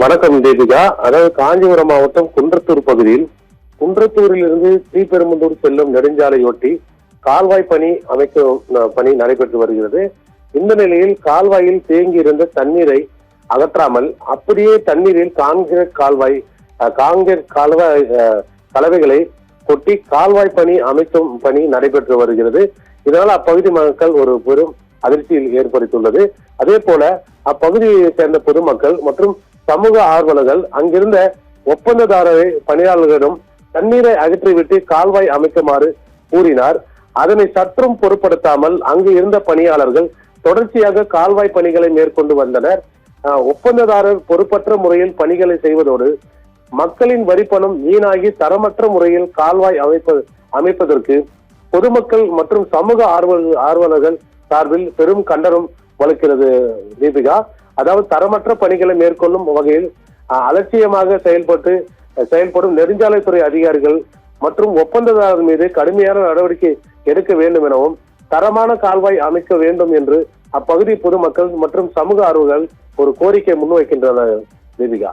வணக்கம் தீபிகா. அதாவது காஞ்சிபுரம் மாவட்டம் குன்றத்தூர் பகுதியில் குன்றத்தூரில் இருந்து ஸ்ரீபெரும்புதூர் செல்லும் நெடுஞ்சாலையொட்டி கால்வாய் பணி அமைக்கும் பணி நடைபெற்று வருகிறது. இந்த நிலையில் கால்வாயில் தேங்கி இருந்த தண்ணீரை அகற்றாமல் அப்படியே தண்ணீரில் கான்கிரீட் கால்வாய் கலவைகளை கொட்டி கால்வாய் பணி அமைக்கும் பணி நடைபெற்று வருகிறது. இதனால் அப்பகுதி மக்கள் ஒரு பெரும் அதிர்ச்சியில் ஏற்படுத்தியுள்ளது. அதே போல அப்பகுதியை சேர்ந்த பொதுமக்கள் மற்றும் சமூக ஆர்வலர்கள் அங்கிருந்த ஒப்பந்ததாரரை பணியாளர்களிடம் தண்ணீரை அகற்றிவிட்டு கால்வாய் அமைக்குமாறு கூறினார். அதனை சற்றும் பொருட்படுத்தாமல் அங்கு இருந்த பணியாளர்கள் தொடர்ச்சியாக கால்வாய் பணிகளை மேற்கொண்டு வந்தனர். ஒப்பந்ததாரர் பொறுப்பற்ற முறையில் பணிகளை செய்வதோடு மக்களின் வரிப்பணம் வீணாகி தரமற்ற முறையில் கால்வாய் அமைப்பதற்கு பொதுமக்கள் மற்றும் சமூக ஆர்வலர்கள் சார்பில் பெரும் கண்டனம் வலுக்கிறது தீபிகா. அதாவது தரமற்ற பணிகளை மேற்கொள்ளும் வகையில் அலட்சியமாக செயல்படும் நெடுஞ்சாலைத்துறை அதிகாரிகள் மற்றும் ஒப்பந்ததாரர் மீது கடுமையான நடவடிக்கை எடுக்க வேண்டும் எனவும் தரமான கால்வாய் அமைக்க வேண்டும் என்று அப்பகுதி பொதுமக்கள் மற்றும் சமூக ஆர்வலர்கள் ஒரு கோரிக்கை முன்வைக்கின்றனர் தீபிகா.